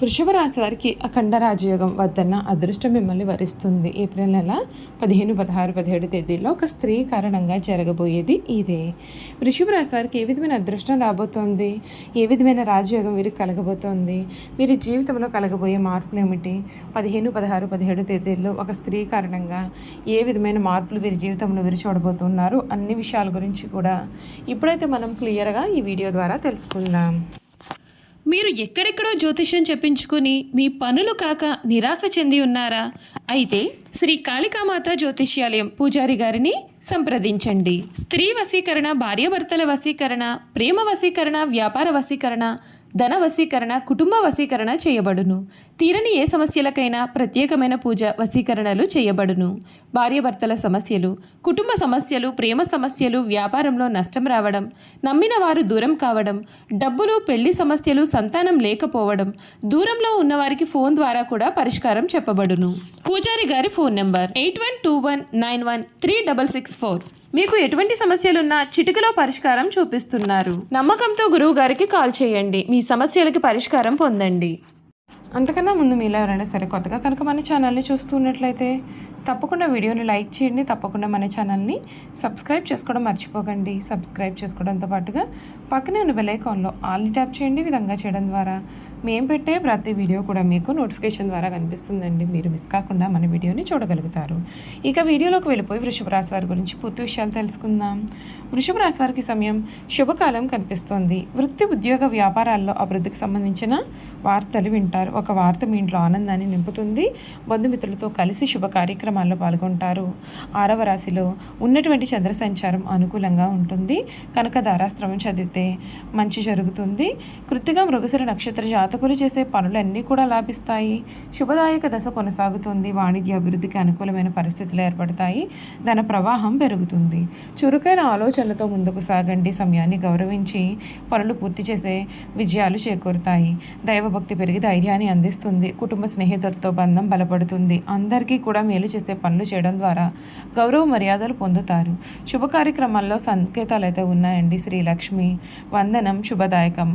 వృషభ రాశి వారికి అఖండ రాజయోగం వద్దన్న అదృష్టం మిమ్మల్ని వరిస్తుంది. ఏప్రిల్ నెల 15, 16, 17 తేదీల్లో ఒక స్త్రీ కారణంగా జరగబోయేది ఇదే. వృషభ రాశి వారికి ఏ విధమైన అదృష్టం రాబోతోంది, ఏ విధమైన రాజయోగం వీరికి కలగబోతోంది, వీరి జీవితంలో కలగబోయే మార్పులు ఏమిటి, 15, 16, 17 తేదీల్లో ఒక స్త్రీ కారణంగా ఏ విధమైన మార్పులు వీరి జీవితంలో వీరు చూడబోతున్నారు అన్ని విషయాల గురించి కూడా ఇప్పుడైతే మనం క్లియర్గా ఈ వీడియో ద్వారా తెలుసుకుందాం. మీరు ఎక్కడెక్కడో జ్యోతిష్యం చెప్పించుకుని మీ పనులు కాక నిరాశ చెంది ఉన్నారా? అయితే శ్రీ కాళికామాత జ్యోతిష్యాలయం పూజారి గారిని సంప్రదించండి. స్త్రీ వశీకరణ, భార్యాభర్తల వశీకరణ, ప్రేమ వశీకరణ, వ్యాపార వశీకరణ, ధన వశీకరణ, కుటుంబ వశీకరణ చేయబడును. తీరని ఏ సమస్యలకైనా ప్రత్యేకమైన పూజ వశీకరణలు చేయబడును. భార్యాభర్తల సమస్యలు, కుటుంబ సమస్యలు, ప్రేమ సమస్యలు, వ్యాపారంలో నష్టం రావడం, నమ్మిన వారు దూరం కావడం, డబ్బులు, పెళ్లి సమస్యలు, సంతానం లేకపోవడం, దూరంలో ఉన్నవారికి ఫోన్ ద్వారా కూడా పరిష్కారం చెప్పబడును. పూజారి గారి ఫోన్ నెంబర్ 8121913664. మీకు ఎటువంటి సమస్యలున్నా చిటికలో పరిష్కారం చూపిస్తున్నారు. నమ్మకంతో గురువు గారికి కాల్ చేయండి. మీ సమస్యలకి పరిష్కారం పొందండి. అంతకన్నా ముందు మీలో ఎవరైనా సరే కొత్తగా కనుక మన ఛానల్ని చూస్తున్నట్లయితే తప్పకుండా వీడియోని లైక్ చేయండి. తప్పకుండా మన ఛానల్ని సబ్స్క్రైబ్ చేసుకోవడం మర్చిపోకండి. సబ్స్క్రైబ్ చేసుకోవడంతో పాటుగా పక్కనే ఉన్న బెల్ ఐకాన్లో ఆల్ని ట్యాప్ చేయండి. విధంగా చేయడం ద్వారా మేము పెట్టే ప్రతి వీడియో కూడా మీకు నోటిఫికేషన్ ద్వారా కనిపిస్తుందండి. మీరు మిస్ కాకుండా మన వీడియోని చూడగలుగుతారు. ఇక వీడియోలోకి వెళ్ళిపోయి వృషభ రాశి వారి గురించి పూర్తి విషయాలు తెలుసుకుందాం. వృషభ రాశి వారికి సమయం శుభకాలం కనిపిస్తోంది. వృత్తి, ఉద్యోగ, వ్యాపారాల్లో అభివృద్ధికి సంబంధించిన వార్తలు వింటారు. ఒక వార్త మీ ఇంట్లో ఆనందాన్ని నింపుతుంది. బంధుమిత్రులతో కలిసి శుభ కార్యక్రమాల్లో పాల్గొంటారు. 6వ రాశిలో ఉన్నటువంటి చంద్ర సంచారం అనుకూలంగా ఉంటుంది కనుక ధారాస్త్రవం చదివితే మంచి జరుగుతుంది. కృత్తిక, మృగశిర నక్షత్ర జాతకులు చేసే పనులన్నీ కూడా లాభిస్తాయి. శుభదాయక దశ కొనసాగుతుంది. వాణిజ్య అభివృద్ధికి అనుకూలమైన పరిస్థితులు ఏర్పడతాయి. ధన ప్రవాహం పెరుగుతుంది. చురుకైన ఆలోచనలతో ముందుకు సాగండి. సమయాన్ని గౌరవించి పనులు పూర్తి చేసే విజయాలు చేకూరుతాయి. దైవభక్తి పెరిగి ధైర్యాన్ని అందిస్తుంది. కుటుంబ స్నేహితులతో బంధం బలపడుతుంది. అందరికీ కూడా మేలు చేసే పనులు చేయడం ద్వారా గౌరవ మర్యాదలు పొందుతారు. శుభ కార్యక్రమాల్లో సంకేతాలు అయితే ఉన్నాయండి. శ్రీలక్ష్మి వందనం శుభదాయకం.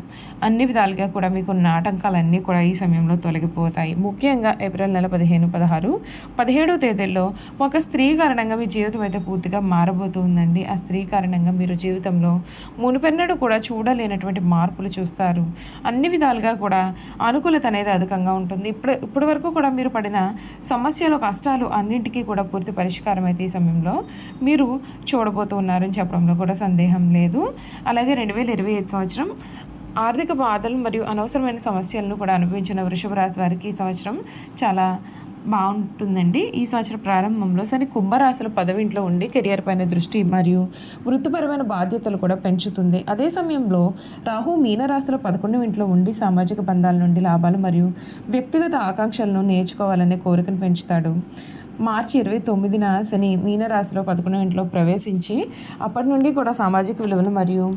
అన్ని విధాలుగా కూడా మీకున్న ఆటంకాలన్నీ కూడా ఈ సమయంలో తొలగిపోతాయి. ముఖ్యంగా ఏప్రిల్ నెల 15, 16, 17 తేదీల్లో ఒక స్త్రీ కారణంగా మీ జీవితం అయితే పూర్తిగా మారబోతుందండి. ఆ స్త్రీ కారణంగా మీరు జీవితంలో మునుపెన్నడూ కూడా చూడలేనటువంటి మార్పులు చూస్తారు. అన్ని విధాలుగా కూడా అనుకూలత అనేది అధికంగా ఉంటుంది. ఇప్పటి వరకు కూడా మీరు పడిన సమస్యలు, కష్టాలు అన్నింటికీ కూడా పూర్తి పరిష్కారం అయితే ఈ సమయంలో మీరు చూడబోతున్నారని చెప్పడంలో కూడా సందేహం లేదు. అలాగే 2025 సంవత్సరం ఆర్థిక బాధలు మరియు అనవసరమైన సమస్యలను కూడా అనుభవించిన వృషభ రాశి వారికి ఈ సంవత్సరం చాలా బాగుంటుందండి. ఈ సంవత్సరం ప్రారంభంలో శని కుంభరాశిలో 10వ ఇంట్లో ఉండి కెరియర్ పైన దృష్టి మరియు వృత్తిపరమైన బాధ్యతలు కూడా పెంచుతుంది. అదే సమయంలో రాహు మీనరాశిలో 11వ ఇంట్లో ఉండి సామాజిక బంధాల నుండి లాభాలు మరియు వ్యక్తిగత ఆకాంక్షలను నేర్చుకోవాలనే కోరికను పెంచుతాడు. మార్చి 29న శని మీనరాశిలో 11వ ఇంట్లో ప్రవేశించి అప్పటి నుండి కూడా సామాజిక విలువలు మరియు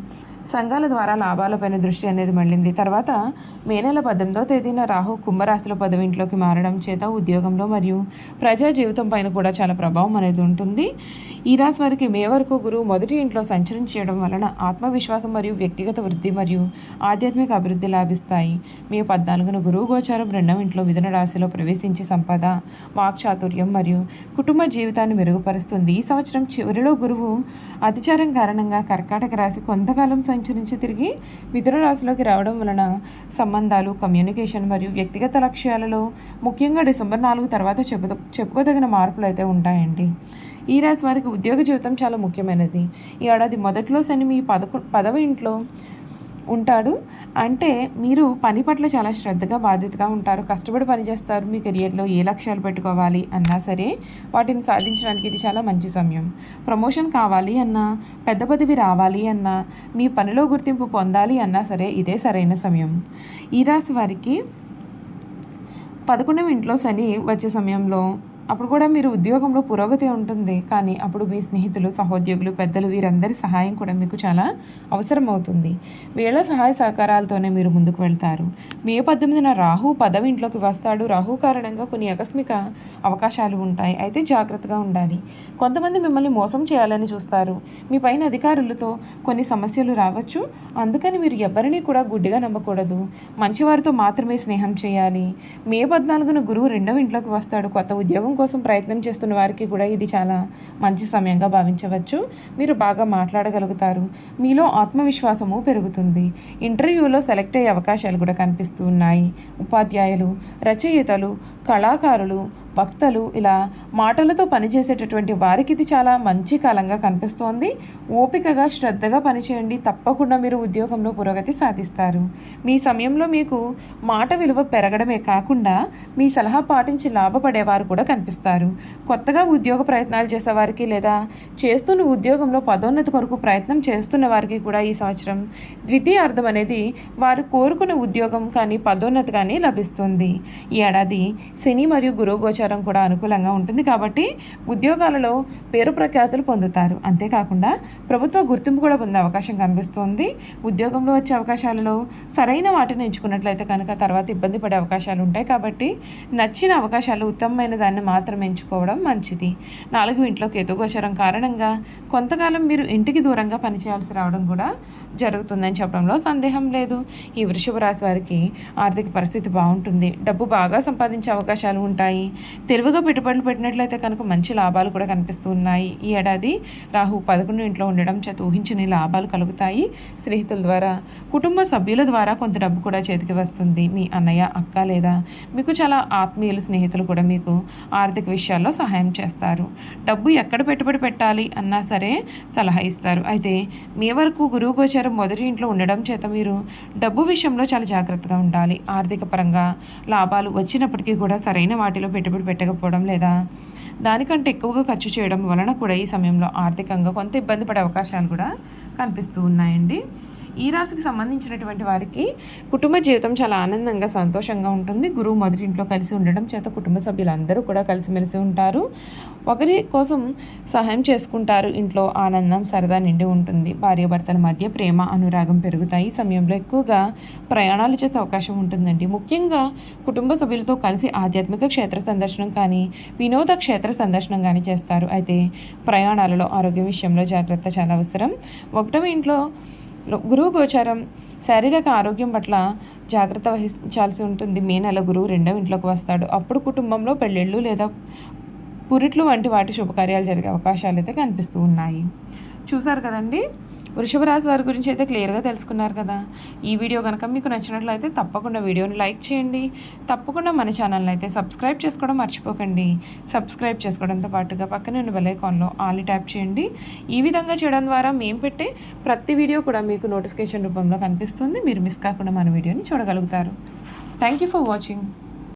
సంఘాల ద్వారా లాభాలపైన దృష్టి అనేది మళ్ళింది. తర్వాత మే నెల 18వ తేదీన రాహు కుంభరాశిలో 10వ ఇంట్లోకి మారడం చేత ఉద్యోగంలో మరియు ప్రజా జీవితం పైన కూడా చాలా ప్రభావం అనేది ఉంటుంది. ఈ రాశి వారికి మే వరకు గురువు మొదటి ఇంట్లో సంచరించడం వలన ఆత్మవిశ్వాసం మరియు వ్యక్తిగత వృద్ధి మరియు ఆధ్యాత్మిక అభివృద్ధి లాభిస్తాయి. మే 14న గురువు గోచారం 2వ ఇంట్లో మిథున రాశిలో ప్రవేశించి సంపద, వాక్చాతుర్యం మరియు కుటుంబ జీవితాన్ని మెరుగుపరుస్తుంది. ఈ సంవత్సరం చివరిలో గురువు అతిచారం కారణంగా కర్కాటక రాశి కొంతకాలం సంచరించి తిరిగి మిథున రాశిలోకి రావడం వలన సంబంధాలు, కమ్యూనికేషన్ మరియు వ్యక్తిగత లక్ష్యాలలో ముఖ్యంగా డిసెంబర్ 4 తర్వాత చెప్పుకోదగిన మార్పులు అయితే ఉంటాయండి. ఈ రాశి వారికి ఉద్యోగ జీవితం చాలా ముఖ్యమైనది. ఈ ఏడాది మొదట్లో శని మీ 10వ ఇంట్లో ఉంటాడు. అంటే మీరు పని పట్ల చాలా శ్రద్ధగా, బాధ్యతగా ఉంటారు. కష్టపడి పనిచేస్తారు. మీ కెరియర్లో ఏ లక్ష్యాలు పెట్టుకోవాలి అన్నా సరే వాటిని సాధించడానికి ఇది చాలా మంచి సమయం. ప్రమోషన్ కావాలి అన్నా, పెద్ద పదవి రావాలి అన్నా, మీ పనిలో గుర్తింపు పొందాలి అన్నా సరే ఇదే సరైన సమయం. ఈ రాశి వారికి 11వ ఇంట్లో శని వచ్చే సమయంలో అప్పుడు కూడా మీరు ఉద్యోగంలో పురోగతి ఉంటుంది. కానీ అప్పుడు మీ స్నేహితులు, సహోద్యోగులు, పెద్దలు వీరందరి సహాయం కూడా మీకు చాలా అవసరం అవుతుంది. వీళ్ళ సహాయ సహకారాలతోనే మీరు ముందుకు వెళ్తారు. మే 18న రాహు 10వ ఇంట్లోకి వస్తాడు. రాహు కారణంగా కొన్ని ఆకస్మిక అవకాశాలు ఉంటాయి. అయితే జాగ్రత్తగా ఉండాలి. కొంతమంది మిమ్మల్ని మోసం చేయాలని చూస్తారు. మీ పైన అధికారులతో కొన్ని సమస్యలు రావచ్చు. అందుకని మీరు ఎవరిని కూడా గుడ్డిగా నమ్మకూడదు. మంచివారితో మాత్రమే స్నేహం చేయాలి. మే 14న గురువు 2వ ఇంట్లోకి వస్తాడు. కొత్త ఉద్యోగం కోసం ప్రయత్నం చేస్తున్న వారికి కూడా ఇది చాలా మంచి సమయంగా భావించవచ్చు. మీరు బాగా మాట్లాడగలుగుతారు. మీలో ఆత్మవిశ్వాసము పెరుగుతుంది. ఇంటర్వ్యూలో సెలెక్ట్ అయ్యే అవకాశాలు కూడా కనిపిస్తూ ఉన్నాయి. ఉపాధ్యాయులు, రచయితలు, కళాకారులు, వక్తలు ఇలా మాటలతో పనిచేసేటటువంటి వారికి ఇది చాలా మంచి కాలంగా కనిపిస్తోంది. ఓపికగా శ్రద్ధగా పనిచేయండి. తప్పకుండా మీరు ఉద్యోగంలో పురోగతి సాధిస్తారు. మీ సమయంలో మీకు మాట విలువ పెరగడమే కాకుండా మీ సలహా పాటించి లాభపడేవారు కూడా కనిపిస్తారు. కొత్తగా ఉద్యోగ ప్రయత్నాలు చేసేవారికి లేదా చేస్తున్న ఉద్యోగంలో పదోన్నతి కొరకు ప్రయత్నం చేస్తున్న వారికి కూడా ఈ సంవత్సరం ద్వితీయార్థం అనేది వారు కోరుకున్న ఉద్యోగం కానీ పదోన్నతి కానీ లభిస్తుంది. ఈ ఏడాది శని మరియు గురువు గోచారం కూడా అనుకూలంగా ఉంటుంది కాబట్టి ఉద్యోగాలలో పేరు ప్రఖ్యాతులు పొందుతారు. అంతేకాకుండా ప్రభుత్వ గుర్తింపు కూడా పొందే అవకాశం కనిపిస్తుంది. ఉద్యోగంలో వచ్చే అవకాశాలలో సరైన వాటిని ఎంచుకున్నట్లయితే కనుక తర్వాత ఇబ్బంది పడే అవకాశాలు ఉంటాయి. కాబట్టి నచ్చిన అవకాశాలు ఉత్తమమైన దాన్ని మాత్రం ఎంచుకోవడం మంచిది. 4వ ఇంట్లో కేతు గోచరం కారణంగా కొంతకాలం మీరు ఇంటికి దూరంగా పనిచేయాల్సి రావడం కూడా జరుగుతుందని చెప్పడంలో సందేహం లేదు. ఈ వృషభ రాశి వారికి ఆర్థిక పరిస్థితి బాగుంటుంది. డబ్బు బాగా సంపాదించే అవకాశాలు ఉంటాయి. తెలివిగా పెట్టుబడులు పెట్టినట్లయితే కనుక మంచి లాభాలు కూడా కనిపిస్తూ ఉన్నాయి. ఈ ఏడాది రాహు 11 ఇంట్లో ఉండడం చేత ఊహించని లాభాలు కలుగుతాయి. స్నేహితుల ద్వారా, కుటుంబ సభ్యుల ద్వారా కొంత డబ్బు కూడా చేతికి వస్తుంది. మీ అన్నయ్య, అక్క లేదా మీకు చాలా ఆత్మీయులు, స్నేహితులు కూడా మీకు ఆర్థిక విషయాల్లో సహాయం చేస్తారు. డబ్బు ఎక్కడ పెట్టుబడి పెట్టాలి అన్నా సరే సలహా ఇస్తారు. అయితే మీ వరకు గురువు గోచారం 1వ ఇంట్లో ఉండడం చేత మీరు డబ్బు విషయంలో చాలా జాగ్రత్తగా ఉండాలి. ఆర్థిక పరంగా లాభాలు వచ్చినప్పటికీ కూడా సరైన వాటిలో పెట్టుబడి పెట్టకపోవడం లేదా దానికంటే ఎక్కువగా ఖర్చు చేయడం వలన కూడా ఈ సమయంలో ఆర్థికంగా కొంత ఇబ్బంది పడే అవకాశాలు కూడా కనిపిస్తూ ఉన్నాయండి. ఈ రాశికి సంబంధించినటువంటి వారికి కుటుంబ జీవితం చాలా ఆనందంగా, సంతోషంగా ఉంటుంది. గురువు 1వ ఇంట్లో కలిసి ఉండడం చేత కుటుంబ సభ్యులందరూ కూడా కలిసిమెలిసి ఉంటారు. ఒకరి కోసం సహాయం చేసుకుంటారు. ఇంట్లో ఆనందం, సరదా నిండి ఉంటుంది. భార్యాభర్తల మధ్య ప్రేమ, అనురాగం పెరుగుతాయి. ఈ సమయంలో ఎక్కువగా ప్రయాణాలు చేసే అవకాశం ఉంటుందండి. ముఖ్యంగా కుటుంబ సభ్యులతో కలిసి ఆధ్యాత్మిక క్షేత్ర సందర్శనం కానీ వినోద క్షేత్ర సందర్శనం కానీ చేస్తారు. అయితే ప్రయాణాలలో ఆరోగ్యం విషయంలో జాగ్రత్త చాలా అవసరం. 1వ ఇంట్లో గురువు గోచారం శారీరక ఆరోగ్యం పట్ల జాగ్రత్త వహించాల్సి ఉంటుంది. మే నెల గురువు 2వ ఇంట్లోకి వస్తాడు. అప్పుడు కుటుంబంలో పెళ్ళిళ్ళు లేదా పురిట్లు వంటి వాటి శుభకార్యాలు జరిగే అవకాశాలు అయితే కనిపిస్తూ ఉన్నాయి. చూసారు కదండి, వృషభ రాశి వారి గురించి అయితే క్లియర్గా తెలుసుకున్నారు కదా. ఈ వీడియో కనుక మీకు నచ్చినట్లయితే తప్పకుండా వీడియోని లైక్ చేయండి. తప్పకుండా మన ఛానల్ని అయితే సబ్స్క్రైబ్ చేసుకోవడం మర్చిపోకండి. సబ్స్క్రైబ్ చేసుకోవడంతో పాటుగా పక్కనే ఉన్న బెల్ ఐకాన్లో ఆల్ ట్యాప్ చేయండి. ఈ విధంగా చేయడం ద్వారా మేము పెట్టే ప్రతి వీడియో కూడా మీకు నోటిఫికేషన్ రూపంలో కనిపిస్తుంది. మీరు మిస్ కాకుండా మన వీడియోని చూడగలుగుతారు. Thank you for watching.